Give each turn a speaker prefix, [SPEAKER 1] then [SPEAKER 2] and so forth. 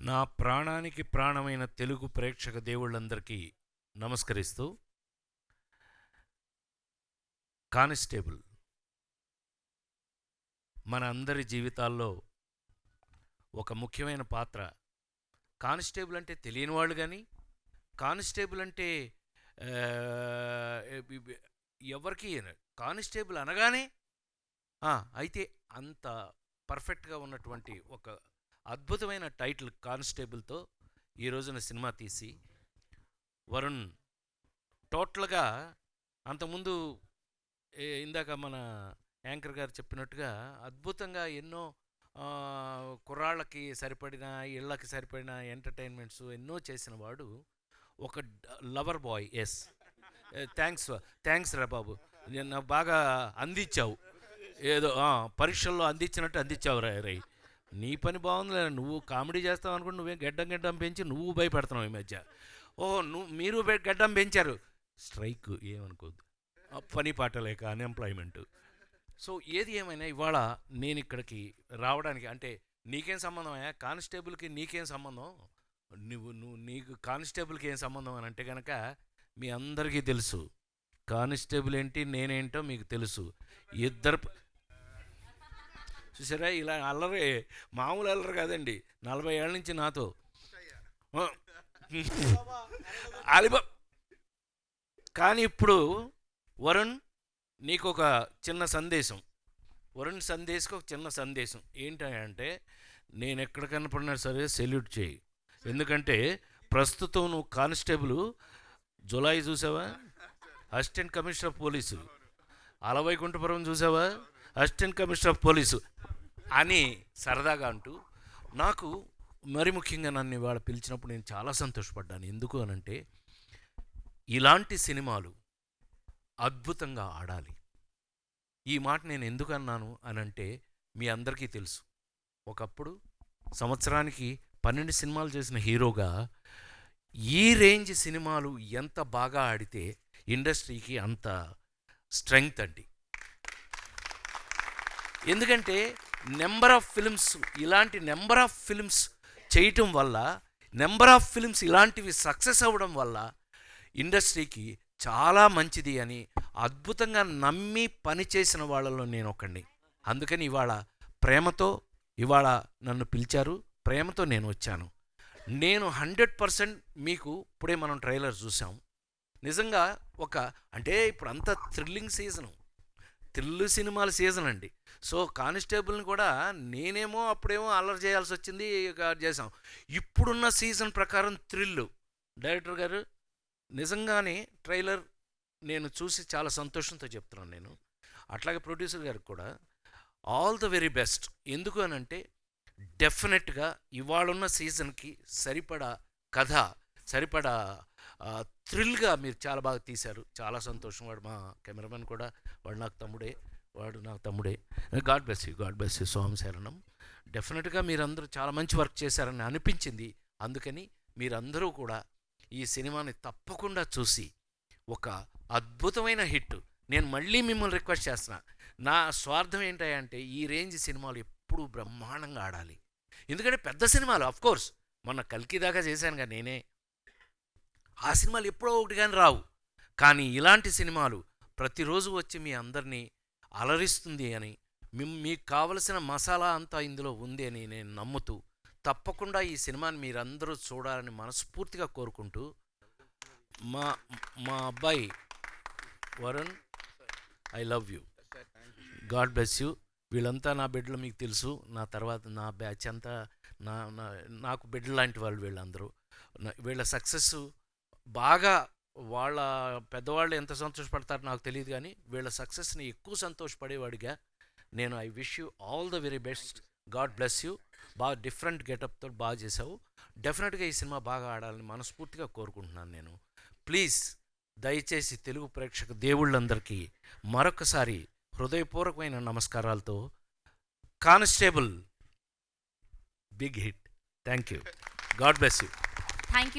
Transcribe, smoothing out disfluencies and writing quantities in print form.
[SPEAKER 1] నా ప్రాణానికి ప్రాణమైన తెలుగు ప్రేక్షక దేవుళ్ళందరికీ నమస్కరిస్తూ, కానిస్టేబుల్ మన అందరి జీవితాల్లో ఒక ముఖ్యమైన పాత్ర. కానిస్టేబుల్ అంటే తెలియని వాళ్ళు కానీ, కానిస్టేబుల్ అంటే ఎవరికి కానిస్టేబుల్ అనగానే అయితే అంత పర్ఫెక్ట్గా ఉన్నటువంటి ఒక అద్భుతమైన టైటిల్ కానిస్టేబుల్తో ఈ రోజున సినిమా తీసి వరుణ్ టోటల్గా అంతకుముందు ఇందాక మన యాంకర్ గారు చెప్పినట్టుగా అద్భుతంగా ఎన్నో కుర్రాళ్ళకి సరిపడిన ఇళ్ళకి సరిపడిన ఎంటర్టైన్మెంట్స్ ఎన్నో చేసిన వాడు ఒక లవర్ బాయ్. ఎస్, థ్యాంక్స్ రా బాబు, నాకు బాగా అందించావు, ఏదో పరీక్షల్లో అందించినట్టు అందించావు రై. నీ పని బాగుందిలే, నువ్వు కామెడీ చేస్తావు అనుకుంటే నువ్వేం గడ్డం పెంచి నువ్వు భయపెడుతున్నావు ఈ మధ్య. మీరు గడ్డం పెంచారు, స్ట్రైక్ ఏమనుకోద్దు, పని పాట లేక అన్ఎంప్లాయ్మెంట్. సో ఏది ఏమైనా ఇవాళ నేను ఇక్కడికి రావడానికి అంటే నీకేం సంబంధం అయ్యా, కానిస్టేబుల్కి నీకేం సంబంధం, నీకు కానిస్టేబుల్కి ఏం సంబంధం అని అంటే కనుక మీ అందరికీ తెలుసు కానిస్టేబుల్ ఏంటి నేనేంటో మీకు తెలుసు. ఇద్దరు చూసారా, ఇలా అల్లరి మామూలు అల్లరి కాదండి, 40 ఏళ్ళ నుంచి నాతో అలిబా. కానీ ఇప్పుడు వరుణ్ నీకు ఒక చిన్న సందేశం, వరుణ్ సందేశ్కి ఒక చిన్న సందేశం ఏంటంటే, నేను ఎక్కడ కనపడినా సరే సెల్యూట్ చేయి. ఎందుకంటే ప్రస్తుతం నువ్వు కానిస్టేబుల్, జులై చూసావా assistant commissioner of police, Ala Vaikunthapuram చూసావా అసిస్టెంట్ కమిషనర్ ఆఫ్ పోలీసు అని సరదాగా అంటూ, నాకు మరి ముఖ్యంగా నన్ను ఇవాళ పిలిచినప్పుడు నేను చాలా సంతోషపడ్డాను. ఎందుకు అనంటే ఇలాంటి సినిమాలు అద్భుతంగా ఆడాలి. ఈ మాట నేను ఎందుకు అన్నాను అనంటే మీ అందరికీ తెలుసు, ఒకప్పుడు సంవత్సరానికి 12 సినిమాలు చేసిన హీరోగా ఈ రేంజ్ సినిమాలు ఎంత బాగా ఆడితే ఇండస్ట్రీకి అంత స్ట్రెంగ్త్ అండి. ఎందుకంటే నెంబర్ ఆఫ్ ఫిల్మ్స్, ఇలాంటి నెంబర్ ఆఫ్ ఫిల్మ్స్ చేయటం వల్ల, నెంబర్ ఆఫ్ ఫిల్మ్స్ ఇలాంటివి సక్సెస్ అవ్వడం వల్ల ఇండస్ట్రీకి చాలా మంచిది అని అద్భుతంగా నమ్మి పనిచేసిన వాళ్ళలో నేను ఒకడిని. అందుకని ఇవాళ ప్రేమతో ఇవాళ నన్ను పిలిచారు, ప్రేమతో నేను వచ్చాను. నేను 100% మీకు ఇప్పుడే మనం ట్రైలర్ చూసాం, నిజంగా ఒక అంటే ఇప్పుడు అంతా థ్రిల్లింగ్ సీజను, థ్రిల్ సినిమాల సీజన్ అండి. సో కానిస్టేబుల్ని కూడా నేనేమో అప్పుడేమో అల్లరి చేయాల్సి వచ్చింది, చేసాం. ఇప్పుడున్న సీజన్ ప్రకారం థ్రిల్. డైరెక్టర్ గారు నిజంగానే ట్రైలర్ నేను చూసి చాలా సంతోషంతో చెప్తున్నాను నేను. అట్లాగే ప్రొడ్యూసర్ గారికి కూడా ఆల్ ద వెరీ బెస్ట్. ఎందుకు అనంటే డెఫినెట్గా ఇవాళున్న సీజన్కి సరిపడా కథ, సరిపడా థ్రిల్గా మీరు చాలా బాగా తీశారు. చాలా సంతోషం. వాడు మా కెమెరామెన్ కూడా, వాడు నాకు తమ్ముడే. గాడ్ బ్లెస్ యూ సోమశరణం. డెఫినెట్గా మీరందరూ చాలా మంచి వర్క్ చేశారని అనిపించింది. అందుకని మీరందరూ కూడా ఈ సినిమాని తప్పకుండా చూసి ఒక అద్భుతమైన హిట్. నేను మళ్ళీ మిమ్మల్ని రిక్వెస్ట్ చేస్తున్నా, నా స్వార్థం ఏంటంటే ఈ రేంజ్ సినిమాలు ఎప్పుడూ బ్రహ్మాండంగా ఆడాలి. ఎందుకంటే పెద్ద సినిమాలు అఫ్కోర్స్ మొన్న కల్కి దాకా చేశాను కానీ నేనే, ఆ సినిమాలు ఎప్పుడో ఒకటి కానీ రావు. కానీ ఇలాంటి సినిమాలు ప్రతిరోజు వచ్చి మీ అందరినీ అలరిస్తుంది అని, మీకు కావలసిన మసాలా అంతా ఇందులో ఉంది అని నేను నమ్ముతూ, తప్పకుండా ఈ సినిమాని మీరందరూ చూడాలని మనస్ఫూర్తిగా కోరుకుంటూ, మా అబ్బాయి Varun, I love you, God bless you. వీళ్ళంతా నా బిడ్డలు, మీకు తెలుసు. నా తర్వాత నా బ్యాచ్ అంతా నాకు బిడ్డలు లాంటి వాళ్ళు వీళ్ళందరూ. వీళ్ళ సక్సెస్ బాగా, వాళ్ళ పెద్దవాళ్ళు ఎంత సంతోషపడతారో నాకు తెలియదు కానీ వీళ్ళ సక్సెస్ని ఎక్కువ సంతోషపడేవాడిగా నేను I wish you all the very best. God bless you. బాగా డిఫరెంట్ గెటప్తో బాగా చేసావు. డెఫినెట్గా ఈ సినిమా బాగా ఆడాలని మనస్ఫూర్తిగా కోరుకుంటున్నాను నేను. ప్లీజ్ దయచేసి తెలుగు ప్రేక్షక దేవుళ్ళందరికీ మరొకసారి హృదయపూర్వకమైన నమస్కారాలతో, constable big hit. Thank you. God bless you.